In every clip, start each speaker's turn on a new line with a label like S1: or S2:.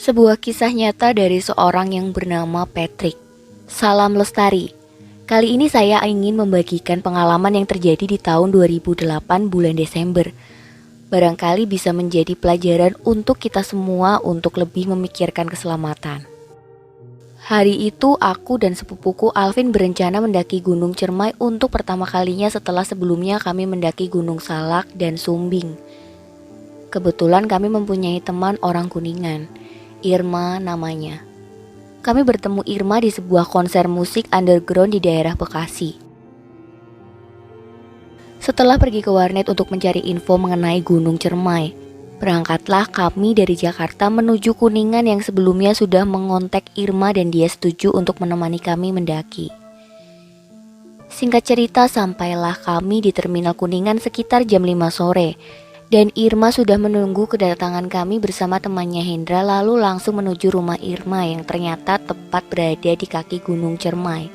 S1: Sebuah kisah nyata dari seorang yang bernama Patrick. Salam Lestari. Kali ini saya ingin membagikan pengalaman yang terjadi di tahun 2008 bulan Desember. Barangkali bisa menjadi pelajaran untuk kita semua untuk lebih memikirkan keselamatan. Hari itu aku dan sepupuku Alvin berencana mendaki Gunung Cermai untuk pertama kalinya setelah sebelumnya kami mendaki Gunung Salak dan Sumbing. Kebetulan kami mempunyai teman orang Kuningan, Irma namanya. Kami bertemu Irma di sebuah konser musik underground di daerah Bekasi. Setelah pergi ke warnet untuk mencari info mengenai Gunung Cermai, berangkatlah kami dari Jakarta menuju Kuningan yang sebelumnya sudah mengontak Irma dan dia setuju untuk menemani kami mendaki. Singkat cerita, sampailah kami di terminal Kuningan sekitar jam 5 sore. Dan Irma sudah menunggu kedatangan kami bersama temannya Hendra, lalu langsung menuju rumah Irma yang ternyata tepat berada di kaki Gunung Cermai.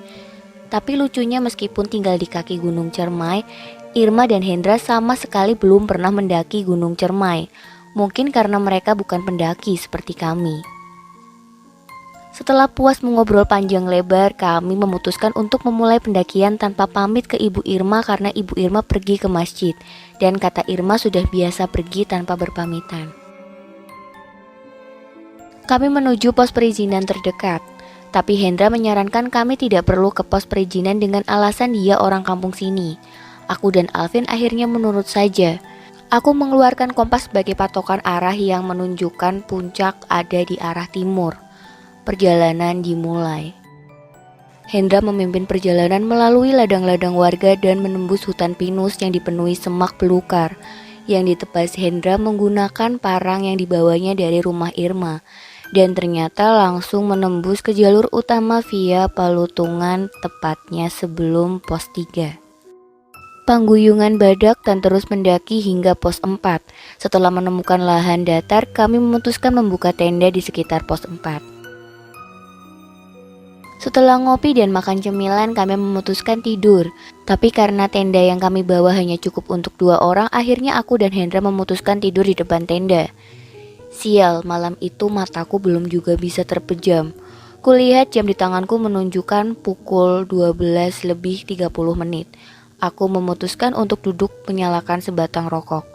S1: Tapi lucunya meskipun tinggal di kaki Gunung Cermai, Irma dan Hendra sama sekali belum pernah mendaki Gunung Cermai. Mungkin karena mereka bukan pendaki seperti kami. Setelah puas mengobrol panjang lebar, kami memutuskan untuk memulai pendakian tanpa pamit ke Ibu Irma karena Ibu Irma pergi ke masjid. Dan kata Irma sudah biasa pergi tanpa berpamitan. Kami menuju pos perizinan terdekat, tapi Hendra menyarankan kami tidak perlu ke pos perizinan dengan alasan dia orang kampung sini. Aku dan Alvin akhirnya menurut saja. Aku mengeluarkan kompas sebagai patokan arah yang menunjukkan puncak ada di arah timur. Perjalanan dimulai. Hendra memimpin perjalanan melalui ladang-ladang warga dan menembus hutan pinus yang dipenuhi semak belukar. Yang ditebas Hendra menggunakan parang yang dibawanya dari rumah Irma. Dan ternyata langsung menembus ke jalur utama via Palutungan, tepatnya sebelum pos 3. Pangguyungan badak dan terus mendaki hingga pos 4. Setelah menemukan lahan datar, kami memutuskan membuka tenda di sekitar pos 4. Setelah ngopi dan makan cemilan, kami memutuskan tidur. Tapi karena tenda yang kami bawa hanya cukup untuk 2 orang, akhirnya aku dan Hendra memutuskan tidur di depan tenda. Sial, malam itu mataku belum juga bisa terpejam. Kulihat jam di tanganku menunjukkan pukul 12:30. Aku memutuskan untuk duduk menyalakan sebatang rokok.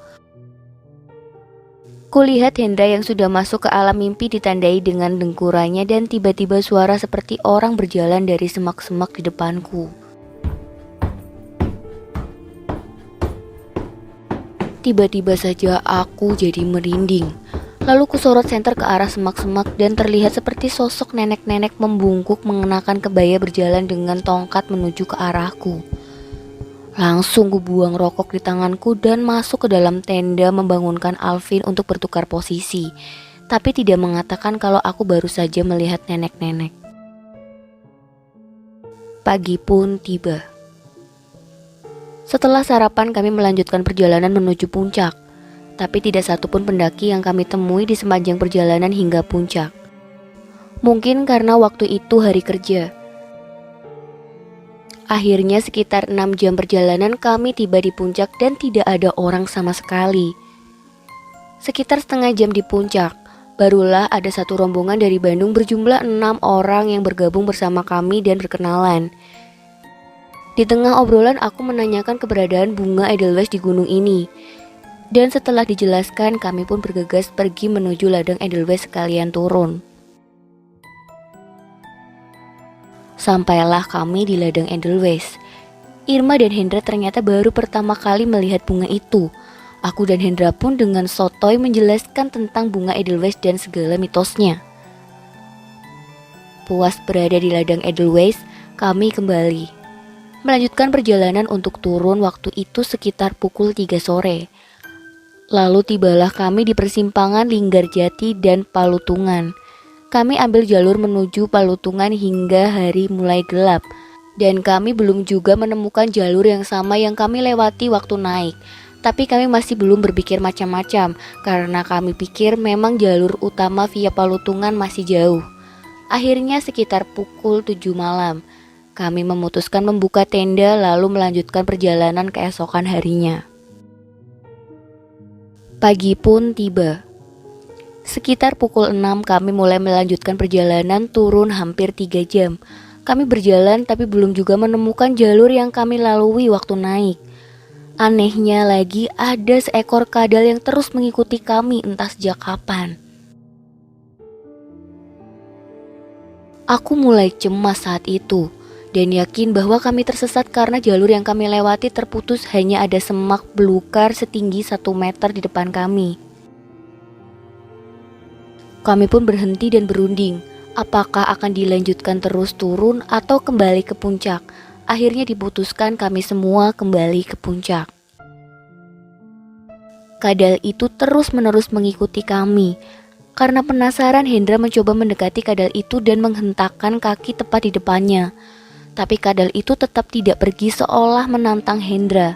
S1: Kulihat Hendra yang sudah masuk ke alam mimpi ditandai dengan dengkurannya dan tiba-tiba suara seperti orang berjalan dari semak-semak di depanku. Tiba-tiba saja aku jadi merinding. Lalu kusorot senter ke arah semak-semak dan terlihat seperti sosok nenek-nenek membungkuk mengenakan kebaya berjalan dengan tongkat menuju ke arahku. Langsung ku buang rokok di tanganku dan masuk ke dalam tenda membangunkan Alvin untuk bertukar posisi. Tapi tidak mengatakan kalau aku baru saja melihat nenek-nenek. Pagi pun tiba. Setelah sarapan kami melanjutkan perjalanan menuju puncak. Tapi tidak satupun pendaki yang kami temui di sepanjang perjalanan hingga puncak. Mungkin karena waktu itu hari kerja. Akhirnya sekitar 6 jam perjalanan kami tiba di puncak dan tidak ada orang sama sekali. Sekitar setengah jam di puncak, barulah ada satu rombongan dari Bandung berjumlah 6 orang yang bergabung bersama kami dan berkenalan. Di tengah obrolan aku menanyakan keberadaan bunga Edelweiss di gunung ini. Dan setelah dijelaskan kami pun bergegas pergi menuju ladang Edelweiss sekalian turun. Sampailah kami di ladang Edelweiss. Irma dan Hendra ternyata baru pertama kali melihat bunga itu. Aku dan Hendra pun dengan sotoy menjelaskan tentang bunga Edelweiss dan segala mitosnya. Puas berada di ladang Edelweiss, kami kembali melanjutkan perjalanan untuk turun waktu itu sekitar pukul 3 sore. Lalu tibalah kami di persimpangan Linggarjati dan Palutungan. Kami ambil jalur menuju Palutungan hingga hari mulai gelap. Dan kami belum juga menemukan jalur yang sama yang kami lewati waktu naik. Tapi kami masih belum berpikir macam-macam karena kami pikir memang jalur utama via Palutungan masih jauh. Akhirnya sekitar pukul 7 malam, kami memutuskan membuka tenda lalu melanjutkan perjalanan keesokan harinya. Pagi pun tiba. Sekitar pukul 6 kami mulai melanjutkan perjalanan turun hampir 3 jam. Kami berjalan tapi belum juga menemukan jalur yang kami lalui waktu naik. Anehnya lagi ada seekor kadal yang terus mengikuti kami entah sejak kapan. Aku mulai cemas saat itu dan yakin bahwa kami tersesat karena jalur yang kami lewati terputus, hanya ada semak belukar setinggi 1 meter di depan kami. Kami pun berhenti dan berunding, apakah akan dilanjutkan terus turun atau kembali ke puncak. Akhirnya diputuskan kami semua kembali ke puncak. Kadal itu terus-menerus mengikuti kami. Karena penasaran, Hendra mencoba mendekati kadal itu dan menghentakkan kaki tepat di depannya. Tapi kadal itu tetap tidak pergi, seolah menantang Hendra.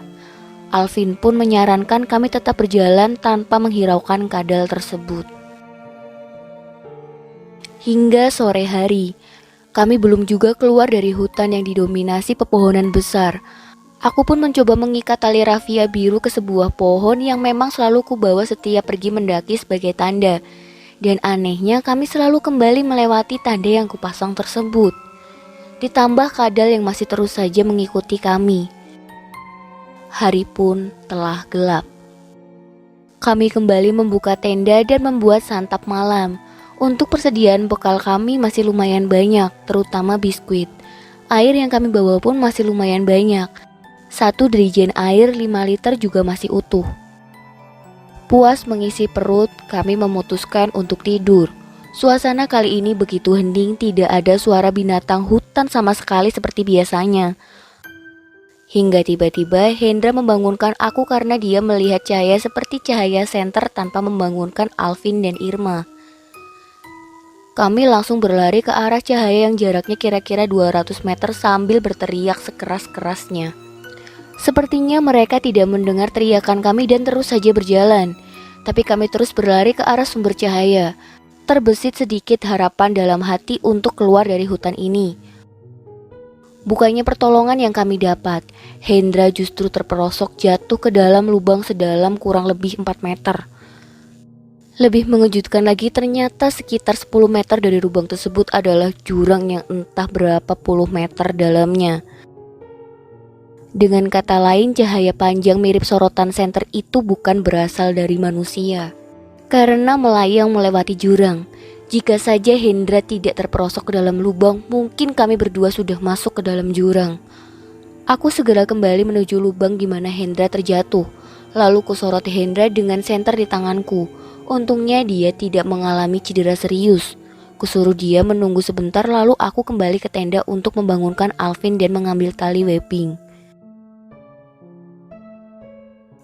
S1: Alvin pun menyarankan kami tetap berjalan tanpa menghiraukan kadal tersebut. Hingga sore hari, kami belum juga keluar dari hutan yang didominasi pepohonan besar. Aku pun mencoba mengikat tali rafia biru ke sebuah pohon yang memang selalu kubawa setiap pergi mendaki sebagai tanda. Dan anehnya kami selalu kembali melewati tanda yang kupasang tersebut. Ditambah kadal yang masih terus saja mengikuti kami. Hari pun telah gelap. Kami kembali membuka tenda dan membuat santap malam. Untuk persediaan bekal kami masih lumayan banyak, terutama biskuit. Air yang kami bawa pun masih lumayan banyak. 1 dirijen air 5 liter juga masih utuh. Puas mengisi perut, kami memutuskan untuk tidur. Suasana kali ini begitu hening, tidak ada suara binatang hutan sama sekali seperti biasanya. Hingga tiba-tiba Hendra membangunkan aku karena dia melihat cahaya seperti cahaya senter tanpa membangunkan Alvin dan Irma. Kami langsung berlari ke arah cahaya yang jaraknya kira-kira 200 meter sambil berteriak sekeras-kerasnya. Sepertinya mereka tidak mendengar teriakan kami dan terus saja berjalan. Tapi kami terus berlari ke arah sumber cahaya. Terbesit sedikit harapan dalam hati untuk keluar dari hutan ini. Bukannya pertolongan yang kami dapat, Hendra justru terperosok jatuh ke dalam lubang sedalam kurang lebih 4 meter. Lebih mengejutkan lagi, ternyata sekitar 10 meter dari lubang tersebut adalah jurang yang entah berapa puluh meter dalamnya. Dengan kata lain, cahaya panjang mirip sorotan senter itu bukan berasal dari manusia. Karena melayang melewati jurang. Jika saja Hendra tidak terperosok ke dalam lubang, mungkin kami berdua sudah masuk ke dalam jurang. Aku segera kembali menuju lubang di mana Hendra terjatuh. Lalu kusoroti Hendra dengan senter di tanganku. Untungnya dia tidak mengalami cedera serius. Kusuruh dia menunggu sebentar, lalu aku kembali ke tenda untuk membangunkan Alvin dan mengambil tali webbing.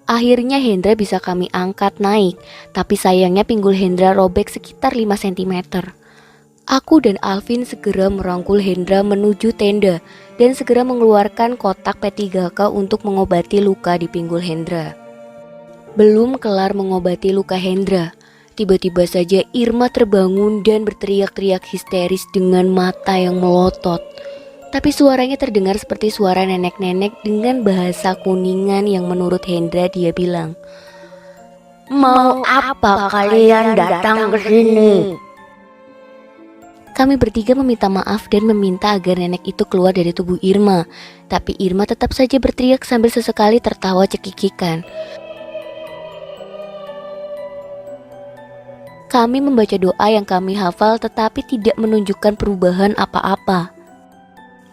S1: Akhirnya Hendra bisa kami angkat naik, tapi sayangnya pinggul Hendra robek sekitar 5 cm. Aku dan Alvin segera merangkul Hendra menuju tenda dan segera mengeluarkan kotak P3K untuk mengobati luka di pinggul Hendra. Belum kelar mengobati luka Hendra, tiba-tiba saja Irma terbangun dan berteriak-teriak histeris dengan mata yang melotot. Tapi suaranya terdengar seperti suara nenek-nenek dengan bahasa Kuningan yang menurut Hendra dia bilang,
S2: "Mau apa kalian datang ke sini?"
S1: Kami bertiga meminta maaf dan meminta agar nenek itu keluar dari tubuh Irma. Tapi Irma tetap saja berteriak sambil sesekali tertawa cekikikan. Kami membaca doa yang kami hafal tetapi tidak menunjukkan perubahan apa-apa.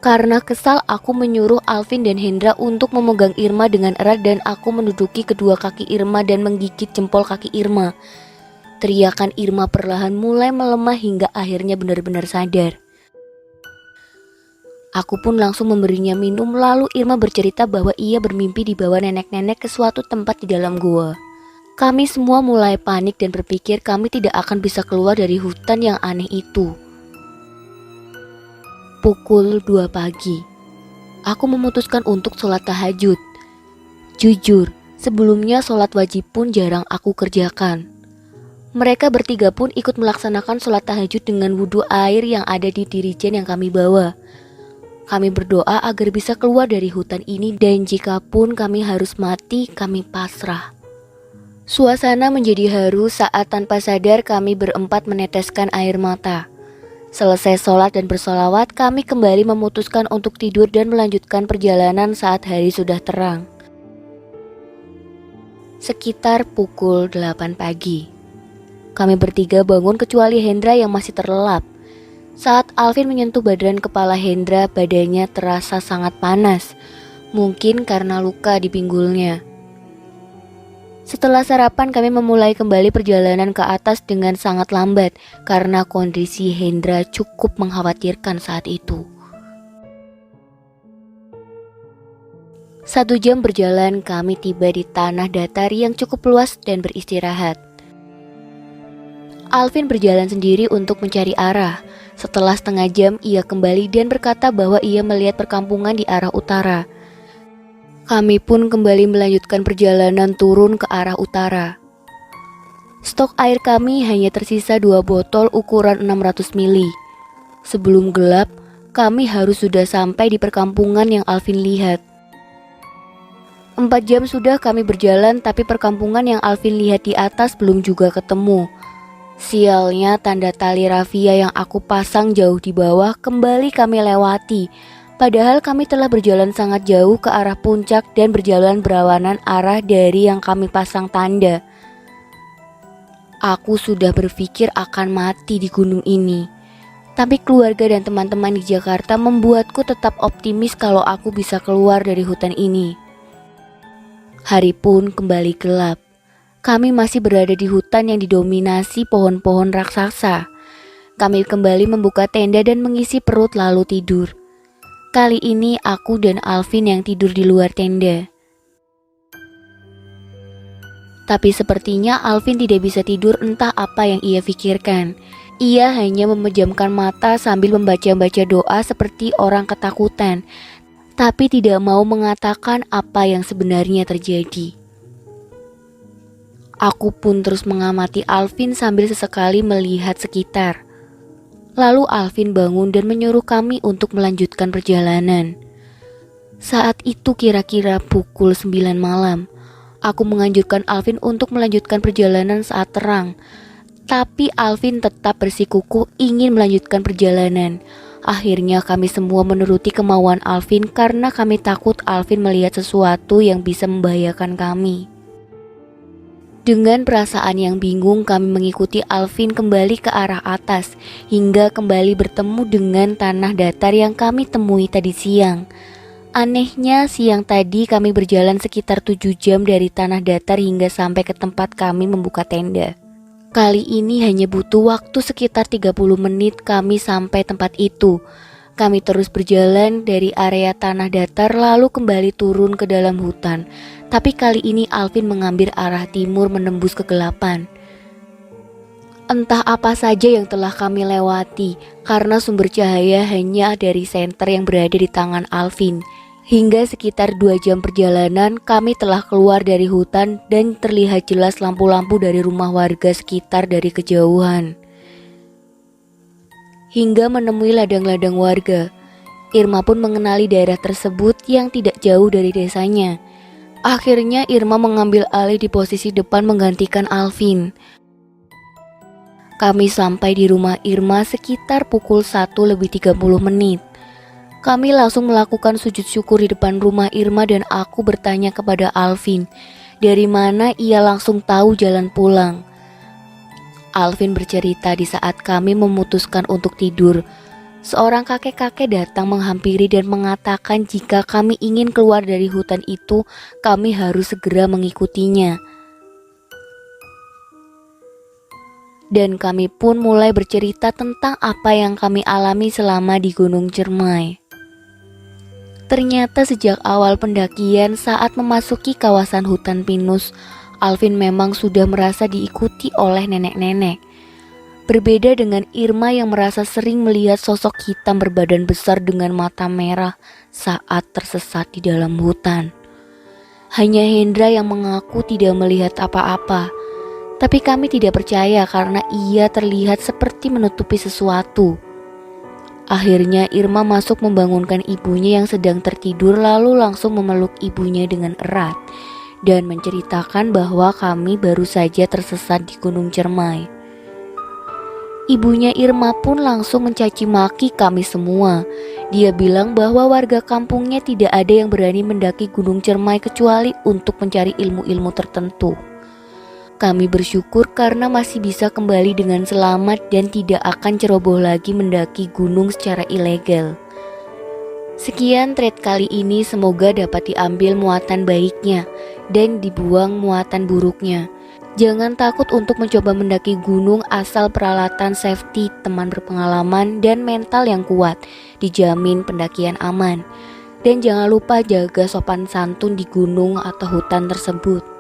S1: Karena kesal, aku menyuruh Alvin dan Hendra untuk memegang Irma dengan erat dan aku menduduki kedua kaki Irma dan menggigit jempol kaki Irma. Teriakan Irma perlahan mulai melemah hingga akhirnya benar-benar sadar. Aku pun langsung memberinya minum, lalu Irma bercerita bahwa ia bermimpi dibawa nenek-nenek ke suatu tempat di dalam gua. Kami semua mulai panik dan berpikir kami tidak akan bisa keluar dari hutan yang aneh itu. Pukul 2 pagi, aku memutuskan untuk sholat tahajud. Jujur, sebelumnya sholat wajib pun jarang aku kerjakan. Mereka bertiga pun ikut melaksanakan sholat tahajud dengan wudhu air yang ada di dirijen yang kami bawa. Kami berdoa agar bisa keluar dari hutan ini dan jikapun kami harus mati, kami pasrah. Suasana menjadi haru saat tanpa sadar kami berempat meneteskan air mata. Selesai sholat dan bersolawat, kami kembali memutuskan untuk tidur dan melanjutkan perjalanan saat hari sudah terang. Sekitar pukul 8 pagi. Kami bertiga bangun kecuali Hendra yang masih terlelap. Saat Alvin menyentuh badan kepala Hendra, badannya terasa sangat panas. Mungkin karena luka di pinggulnya. Setelah sarapan, kami memulai kembali perjalanan ke atas dengan sangat lambat karena kondisi Hendra cukup mengkhawatirkan saat itu. 1 jam berjalan, kami tiba di tanah datar yang cukup luas dan beristirahat. Alvin berjalan sendiri untuk mencari arah. Setelah setengah jam, ia kembali dan berkata bahwa ia melihat perkampungan di arah utara. Kami pun kembali melanjutkan perjalanan turun ke arah utara. Stok air kami hanya tersisa 2 botol ukuran 600 mili. Sebelum gelap, kami harus sudah sampai di perkampungan yang Alvin lihat. 4 jam sudah kami berjalan, tapi perkampungan yang Alvin lihat di atas belum juga ketemu. Sialnya, tanda tali rafia yang aku pasang jauh di bawah kembali kami lewati. Padahal kami telah berjalan sangat jauh ke arah puncak dan berjalan berlawanan arah dari yang kami pasang tanda. Aku sudah berpikir akan mati di gunung ini. Tapi keluarga dan teman-teman di Jakarta membuatku tetap optimis kalau aku bisa keluar dari hutan ini. Hari pun kembali gelap. Kami masih berada di hutan yang didominasi pohon-pohon raksasa. Kami kembali membuka tenda dan mengisi perut lalu tidur. Kali ini aku dan Alvin yang tidur di luar tenda. Tapi sepertinya Alvin tidak bisa tidur, entah apa yang ia pikirkan. Ia hanya memejamkan mata sambil membaca-baca doa seperti orang ketakutan, tapi tidak mau mengatakan apa yang sebenarnya terjadi. Aku pun terus mengamati Alvin sambil sesekali melihat sekitar. Lalu Alvin bangun dan menyuruh kami untuk melanjutkan perjalanan. Saat itu kira-kira pukul 9 malam. Aku menganjurkan Alvin untuk melanjutkan perjalanan saat terang. Tapi Alvin tetap bersikukuh ingin melanjutkan perjalanan. Akhirnya kami semua menuruti kemauan Alvin karena kami takut Alvin melihat sesuatu yang bisa membahayakan kami. Dengan perasaan yang bingung, kami mengikuti Alvin kembali ke arah atas hingga kembali bertemu dengan tanah datar yang kami temui tadi siang. Anehnya, siang tadi kami berjalan sekitar 7 jam dari tanah datar hingga sampai ke tempat kami membuka tenda. Kali ini hanya butuh waktu sekitar 30 menit kami sampai tempat itu. Kami terus berjalan dari area tanah datar lalu kembali turun ke dalam hutan. Tapi kali ini Alvin mengambil arah timur menembus kegelapan. Entah apa saja yang telah kami lewati karena sumber cahaya hanya dari senter yang berada di tangan Alvin. Hingga sekitar 2 jam perjalanan kami telah keluar dari hutan dan terlihat jelas lampu-lampu dari rumah warga sekitar dari kejauhan. Hingga menemui ladang-ladang warga. Irma pun mengenali daerah tersebut yang tidak jauh dari desanya. Akhirnya Irma mengambil alih di posisi depan menggantikan Alvin. Kami sampai di rumah Irma sekitar pukul 1:30 menit. Kami langsung melakukan sujud syukur di depan rumah Irma dan aku bertanya kepada Alvin, dari mana ia langsung tahu jalan pulang. Alvin bercerita di saat kami memutuskan untuk tidur. Seorang kakek-kakek datang menghampiri dan mengatakan jika kami ingin keluar dari hutan itu, kami harus segera mengikutinya. Dan kami pun mulai bercerita tentang apa yang kami alami selama di Gunung Ciremai. Ternyata sejak awal pendakian saat memasuki kawasan hutan pinus, Alvin memang sudah merasa diikuti oleh nenek-nenek. Berbeda dengan Irma yang merasa sering melihat sosok hitam berbadan besar dengan mata merah saat tersesat di dalam hutan. Hanya Hendra yang mengaku tidak melihat apa-apa. Tapi kami tidak percaya karena ia terlihat seperti menutupi sesuatu. Akhirnya Irma masuk membangunkan ibunya yang sedang tertidur lalu langsung memeluk ibunya dengan erat. dan menceritakan bahwa kami baru saja tersesat di Gunung Cermai. Ibunya Irma pun langsung mencaci maki kami semua. Dia bilang bahwa warga kampungnya tidak ada yang berani mendaki Gunung Cermai kecuali untuk mencari ilmu-ilmu tertentu. Kami bersyukur karena masih bisa kembali dengan selamat dan tidak akan ceroboh lagi mendaki gunung secara ilegal. Sekian thread kali ini, semoga dapat diambil muatan baiknya dan dibuang muatan buruknya. Jangan takut untuk mencoba mendaki gunung asal peralatan safety, teman berpengalaman, dan mental yang kuat. Dijamin pendakian aman. Dan jangan lupa jaga sopan santun di gunung atau hutan tersebut.